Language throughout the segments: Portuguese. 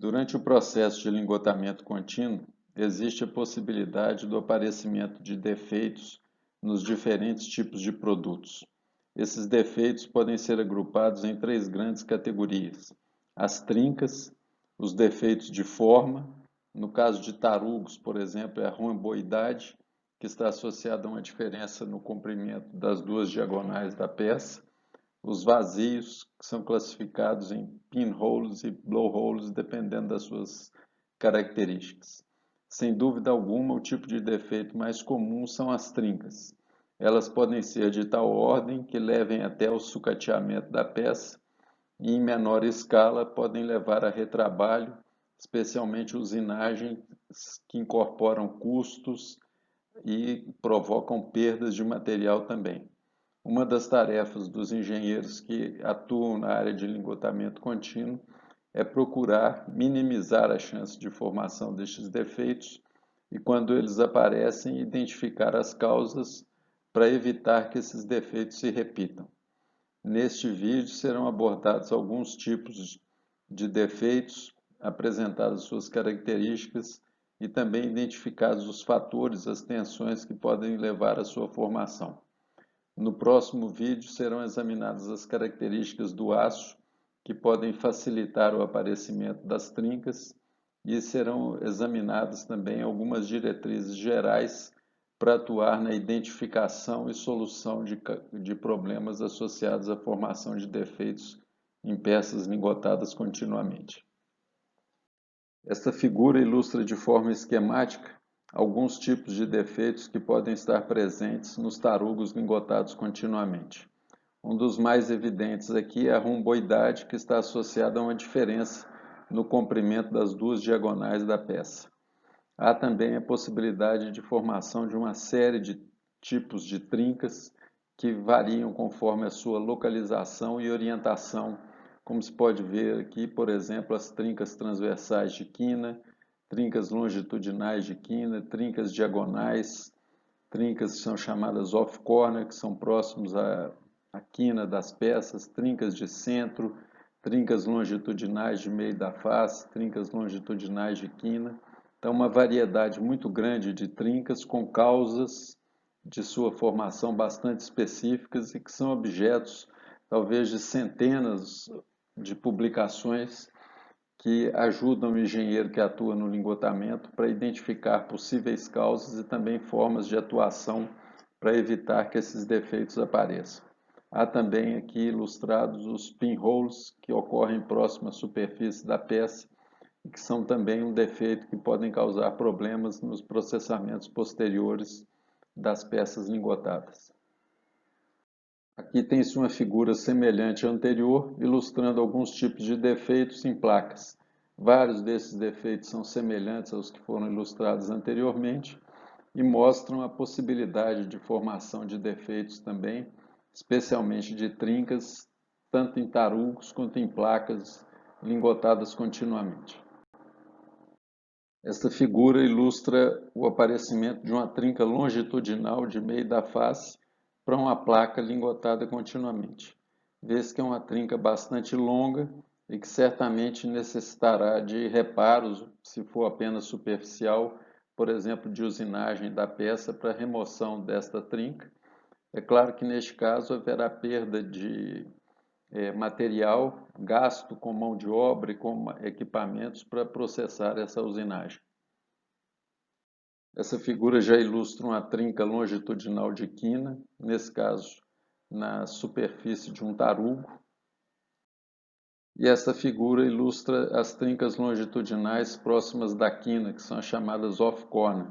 Durante o processo de lingotamento contínuo, existe a possibilidade do aparecimento de defeitos nos diferentes tipos de produtos. Esses defeitos podem ser agrupados em três grandes categorias: as trincas, os defeitos de forma, no caso de tarugos, por exemplo, é a romboidade, que está associada a uma diferença no comprimento das duas diagonais da peça, os vazios, que são classificados em pinholes e blowholes, dependendo das suas características. Sem dúvida alguma, o tipo de defeito mais comum são as trincas. Elas podem ser de tal ordem que levem até o sucateamento da peça e, em menor escala, podem levar a retrabalho, especialmente usinagens que incorporam custos e provocam perdas de material também. Uma das tarefas dos engenheiros que atuam na área de lingotamento contínuo é procurar minimizar a chance de formação destes defeitos e, quando eles aparecem, identificar as causas para evitar que esses defeitos se repitam. Neste vídeo serão abordados alguns tipos de defeitos, apresentadas suas características e também identificados os fatores, as tensões que podem levar à sua formação. No próximo vídeo serão examinadas as características do aço que podem facilitar o aparecimento das trincas e serão examinadas também algumas diretrizes gerais para atuar na identificação e solução de problemas associados à formação de defeitos em peças lingotadas continuamente. Esta figura ilustra de forma esquemática alguns tipos de defeitos que podem estar presentes nos tarugos lingotados continuamente. Um dos mais evidentes aqui é a romboidade, que está associada a uma diferença no comprimento das duas diagonais da peça. Há também a possibilidade de formação de uma série de tipos de trincas que variam conforme a sua localização e orientação, como se pode ver aqui, por exemplo, as trincas transversais de quina, trincas longitudinais de quina, trincas diagonais, trincas que são chamadas off-corner, que são próximos à quina das peças, trincas de centro, trincas longitudinais de meio da face, trincas longitudinais de quina. Então, uma variedade muito grande de trincas com causas de sua formação bastante específicas e que são objetos, talvez, de centenas de publicações que ajudam o engenheiro que atua no lingotamento para identificar possíveis causas e também formas de atuação para evitar que esses defeitos apareçam. Há também aqui ilustrados os pinholes que ocorrem próximo à superfície da peça e que são também um defeito que podem causar problemas nos processamentos posteriores das peças lingotadas. Aqui tem-se uma figura semelhante à anterior, ilustrando alguns tipos de defeitos em placas. Vários desses defeitos são semelhantes aos que foram ilustrados anteriormente e mostram a possibilidade de formação de defeitos também, especialmente de trincas, tanto em tarugos quanto em placas lingotadas continuamente. Esta figura ilustra o aparecimento de uma trinca longitudinal de meio da face para uma placa lingotada continuamente. Vê-se que é uma trinca bastante longa e que certamente necessitará de reparos, se for apenas superficial, por exemplo, de usinagem da peça para remoção desta trinca. É claro que neste caso haverá perda de material, gasto com mão de obra e com equipamentos para processar essa usinagem. Essa figura já ilustra uma trinca longitudinal de quina, nesse caso na superfície de um tarugo. E essa figura ilustra as trincas longitudinais próximas da quina, que são as chamadas off-corner.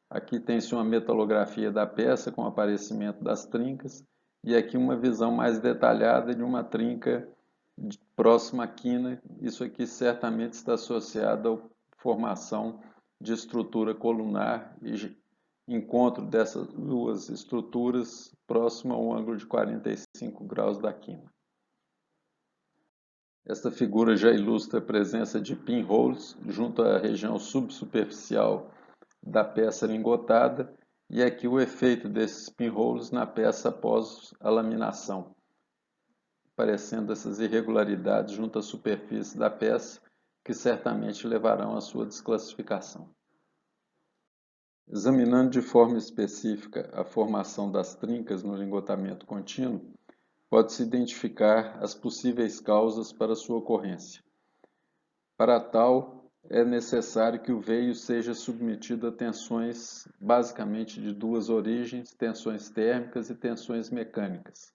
Aqui tem-se uma metalografia da peça com o aparecimento das trincas e aqui uma visão mais detalhada de uma trinca próxima à quina. Isso aqui certamente está associado à formação de estrutura colunar e encontro dessas duas estruturas próximo a um ângulo de 45 graus da quina. Esta figura já ilustra a presença de pinholes junto à região subsuperficial da peça lingotada e aqui o efeito desses pinholes na peça após a laminação, aparecendo essas irregularidades junto à superfície da peça que certamente levarão à sua desclassificação. Examinando de forma específica a formação das trincas no lingotamento contínuo, pode-se identificar as possíveis causas para sua ocorrência. Para tal, é necessário que o veio seja submetido a tensões basicamente de duas origens, tensões térmicas e tensões mecânicas.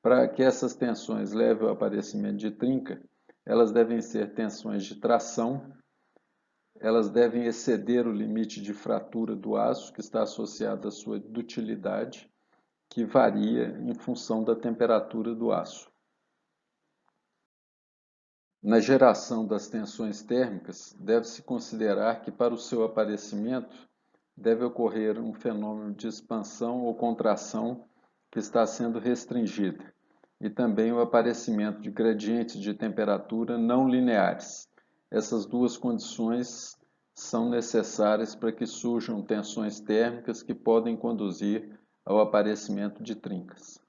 Para que essas tensões levem ao aparecimento de trinca, elas devem ser tensões de tração, elas devem exceder o limite de fratura do aço, que está associado à sua dutilidade, que varia em função da temperatura do aço. Na geração das tensões térmicas, deve-se considerar que para o seu aparecimento deve ocorrer um fenômeno de expansão ou contração que está sendo restringida, e também o aparecimento de gradientes de temperatura não lineares. Essas duas condições são necessárias para que surjam tensões térmicas que podem conduzir ao aparecimento de trincas.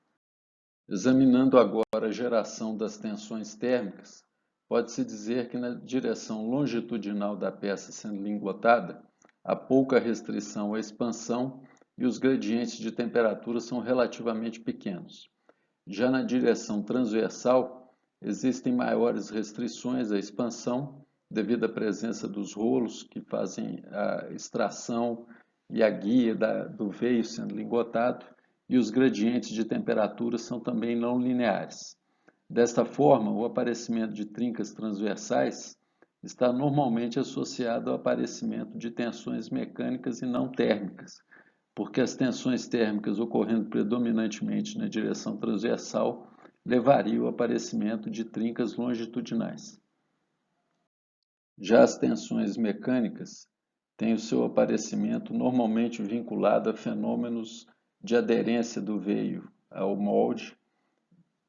Examinando agora a geração das tensões térmicas, pode-se dizer que na direção longitudinal da peça sendo lingotada, há pouca restrição à expansão e os gradientes de temperatura são relativamente pequenos. Já na direção transversal, existem maiores restrições à expansão devido à presença dos rolos que fazem a extração e a guia do veio sendo lingotado, e os gradientes de temperatura são também não lineares. Desta forma, o aparecimento de trincas transversais está normalmente associado ao aparecimento de tensões mecânicas e não térmicas, porque as tensões térmicas ocorrendo predominantemente na direção transversal levariam ao aparecimento de trincas longitudinais. Já as tensões mecânicas têm o seu aparecimento normalmente vinculado a fenômenos de aderência do veio ao molde,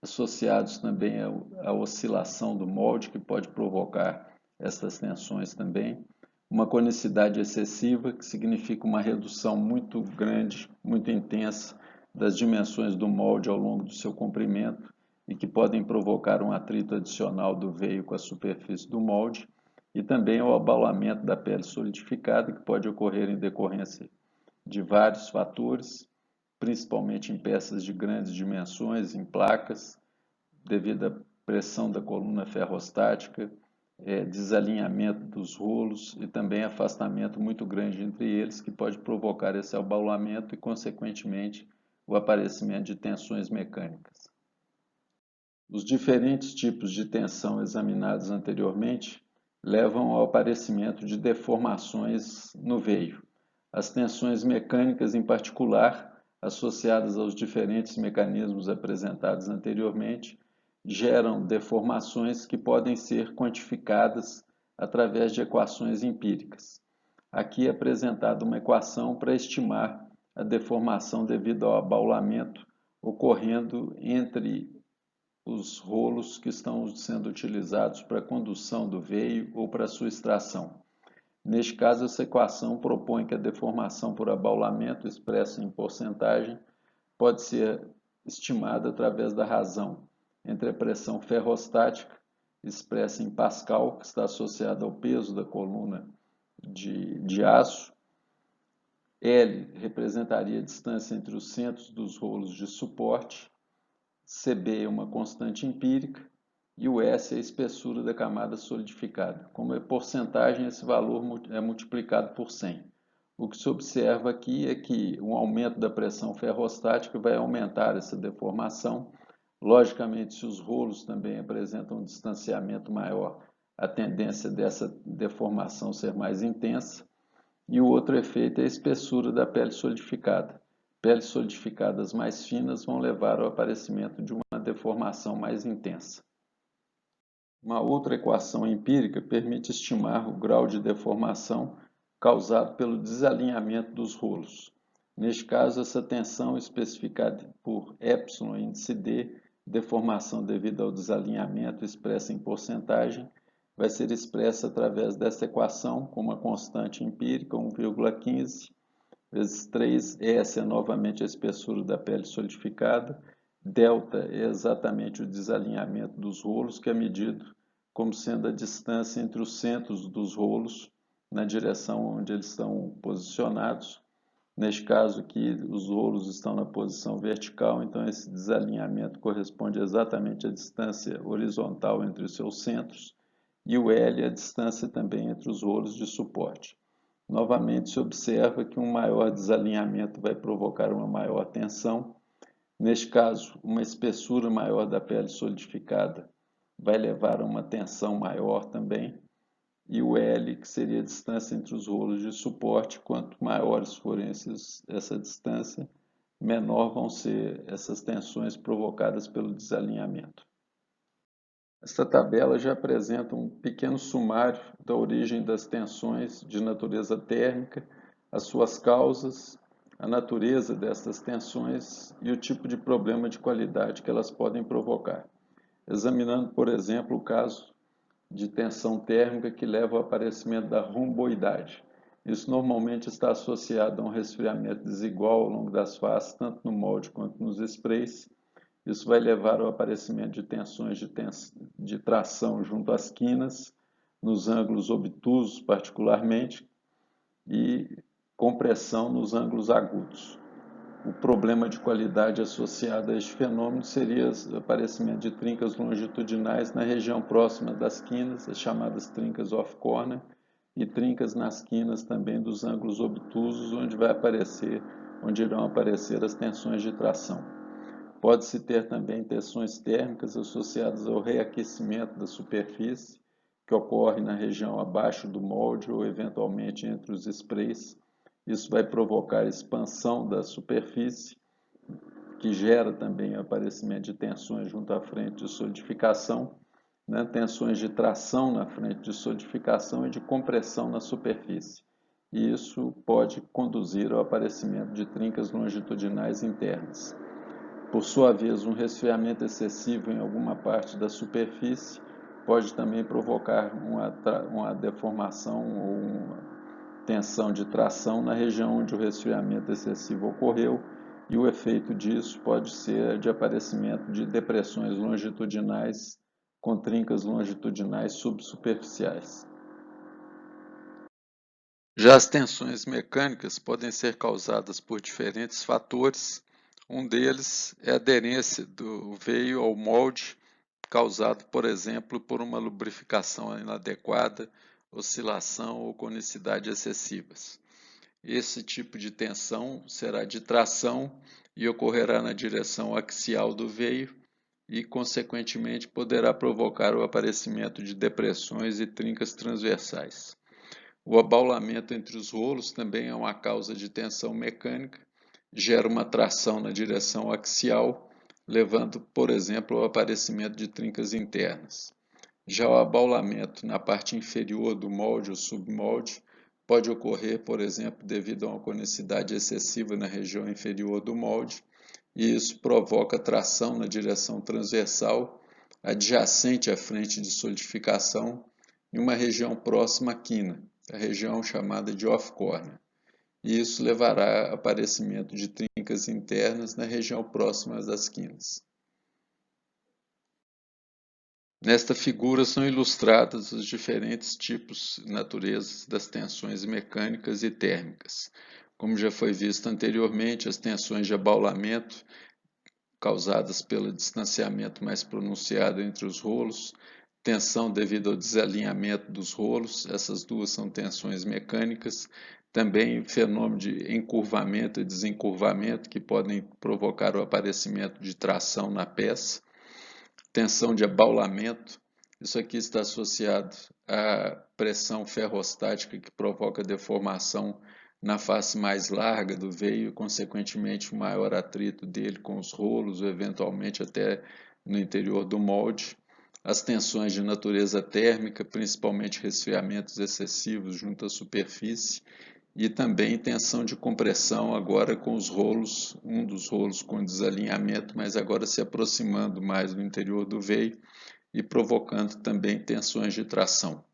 associados também à oscilação do molde, que pode provocar essas tensões também. Uma conicidade excessiva, que significa uma redução muito grande, muito intensa das dimensões do molde ao longo do seu comprimento e que podem provocar um atrito adicional do veio com a superfície do molde, e também o abaulamento da pele solidificada, que pode ocorrer em decorrência de vários fatores, principalmente em peças de grandes dimensões, em placas, devido à pressão da coluna ferrostática, desalinhamento dos rolos e também afastamento muito grande entre eles, que pode provocar esse abaulamento e, consequentemente, o aparecimento de tensões mecânicas. Os diferentes tipos de tensão examinados anteriormente levam ao aparecimento de deformações no veio. As tensões mecânicas, em particular, associadas aos diferentes mecanismos apresentados anteriormente, geram deformações que podem ser quantificadas através de equações empíricas. Aqui é apresentada uma equação para estimar a deformação devido ao abaulamento ocorrendo entre os rolos que estão sendo utilizados para a condução do veio ou para a sua extração. Neste caso, essa equação propõe que a deformação por abaulamento, expressa em porcentagem, pode ser estimada através da razão entre a pressão ferrostática, expressa em Pascal, que está associada ao peso da coluna de aço. L representaria a distância entre os centros dos rolos de suporte, CB é uma constante empírica e o S é a espessura da camada solidificada. Como é porcentagem, esse valor é multiplicado por 100. O que se observa aqui é que um aumento da pressão ferrostática vai aumentar essa deformação. Logicamente, se os rolos também apresentam um distanciamento maior, a tendência dessa deformação ser mais intensa. E o outro efeito é a espessura da pele solidificada. Peles solidificadas mais finas vão levar ao aparecimento de uma deformação mais intensa. Uma outra equação empírica permite estimar o grau de deformação causado pelo desalinhamento dos rolos. Neste caso, essa tensão especificada por epsilon índice D, deformação devido ao desalinhamento expressa em porcentagem, vai ser expressa através dessa equação com uma constante empírica, 1,15, vezes 3, S é novamente a espessura da pele solidificada, delta é exatamente o desalinhamento dos rolos, que é medido como sendo a distância entre os centros dos rolos na direção onde eles estão posicionados. Neste caso aqui, os rolos estão na posição vertical, então esse desalinhamento corresponde exatamente à distância horizontal entre os seus centros, e o L é a distância também entre os rolos de suporte. Novamente, se observa que um maior desalinhamento vai provocar uma maior tensão. Neste caso, uma espessura maior da pele solidificada vai levar a uma tensão maior também, e o L, que seria a distância entre os rolos de suporte, quanto maiores forem essa distância, menor vão ser essas tensões provocadas pelo desalinhamento. Esta tabela já apresenta um pequeno sumário da origem das tensões de natureza térmica, as suas causas, a natureza destas tensões e o tipo de problema de qualidade que elas podem provocar. Examinando, por exemplo, o caso de tensão térmica que leva ao aparecimento da romboidade. Isso normalmente está associado a um resfriamento desigual ao longo das faces, tanto no molde quanto nos sprays. Isso vai levar ao aparecimento de tensões de tração junto às quinas, nos ângulos obtusos particularmente, e compressão nos ângulos agudos. O problema de qualidade associado a este fenômeno seria o aparecimento de trincas longitudinais na região próxima das quinas, as chamadas trincas off-corner, e trincas nas quinas também dos ângulos obtusos, onde irão aparecer as tensões de tração. Pode-se ter também tensões térmicas associadas ao reaquecimento da superfície, que ocorre na região abaixo do molde ou eventualmente entre os sprays. Isso vai provocar expansão da superfície, que gera também o aparecimento de tensões junto à frente de solidificação, né? Tensões de tração na frente de solidificação e de compressão na superfície. E isso pode conduzir ao aparecimento de trincas longitudinais internas. Por sua vez, um resfriamento excessivo em alguma parte da superfície pode também provocar uma deformação ou uma tensão de tração na região onde o resfriamento excessivo ocorreu, e o efeito disso pode ser de aparecimento de depressões longitudinais com trincas longitudinais subsuperficiais. Já as tensões mecânicas podem ser causadas por diferentes fatores. Um deles é a aderência do veio ao molde, causado, por exemplo, por uma lubrificação inadequada, oscilação ou conicidade excessivas. Esse tipo de tensão será de tração e ocorrerá na direção axial do veio e, consequentemente, poderá provocar o aparecimento de depressões e trincas transversais. O abaulamento entre os rolos também é uma causa de tensão mecânica, gera uma tração na direção axial, levando, por exemplo, ao aparecimento de trincas internas. Já o abaulamento na parte inferior do molde ou submolde pode ocorrer, por exemplo, devido a uma conicidade excessiva na região inferior do molde, e isso provoca tração na direção transversal, adjacente à frente de solidificação, em uma região próxima à quina, a região chamada de off-corner. E isso levará ao aparecimento de trincas internas na região próxima das quinas. Nesta figura são ilustrados os diferentes tipos e naturezas das tensões mecânicas e térmicas. Como já foi visto anteriormente, as tensões de abaulamento, causadas pelo distanciamento mais pronunciado entre os rolos, tensão devido ao desalinhamento dos rolos, essas duas são tensões mecânicas. Também fenômeno de encurvamento e desencurvamento, que podem provocar o aparecimento de tração na peça. Tensão de abaulamento, isso aqui está associado à pressão ferrostática que provoca deformação na face mais larga do veio e, consequentemente, um maior atrito dele com os rolos ou eventualmente até no interior do molde. As tensões de natureza térmica, principalmente resfriamentos excessivos junto à superfície, e também tensão de compressão agora com os rolos, um dos rolos com desalinhamento, mas agora se aproximando mais do interior do veio e provocando também tensões de tração.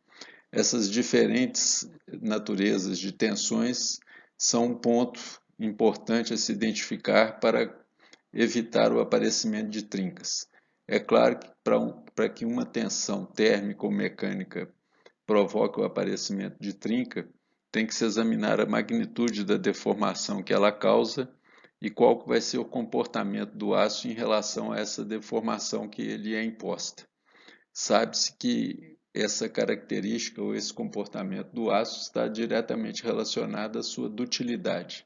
Essas diferentes naturezas de tensões são um ponto importante a se identificar para evitar o aparecimento de trincas. É claro que para para que uma tensão térmica ou mecânica provoque o aparecimento de trinca, tem que se examinar a magnitude da deformação que ela causa e qual vai ser o comportamento do aço em relação a essa deformação que lhe é imposta. Sabe-se que essa característica ou esse comportamento do aço está diretamente relacionado à sua dutilidade,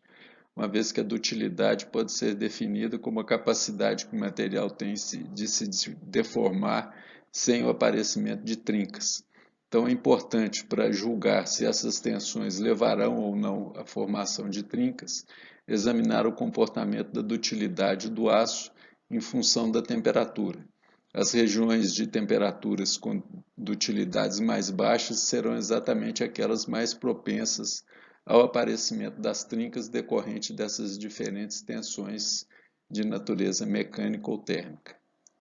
uma vez que a dutilidade pode ser definida como a capacidade que o material tem de se deformar sem o aparecimento de trincas. Então é importante, para julgar se essas tensões levarão ou não à formação de trincas, examinar o comportamento da dutilidade do aço em função da temperatura. As regiões de temperaturas com dutilidades mais baixas serão exatamente aquelas mais propensas ao aparecimento das trincas decorrente dessas diferentes tensões de natureza mecânica ou térmica.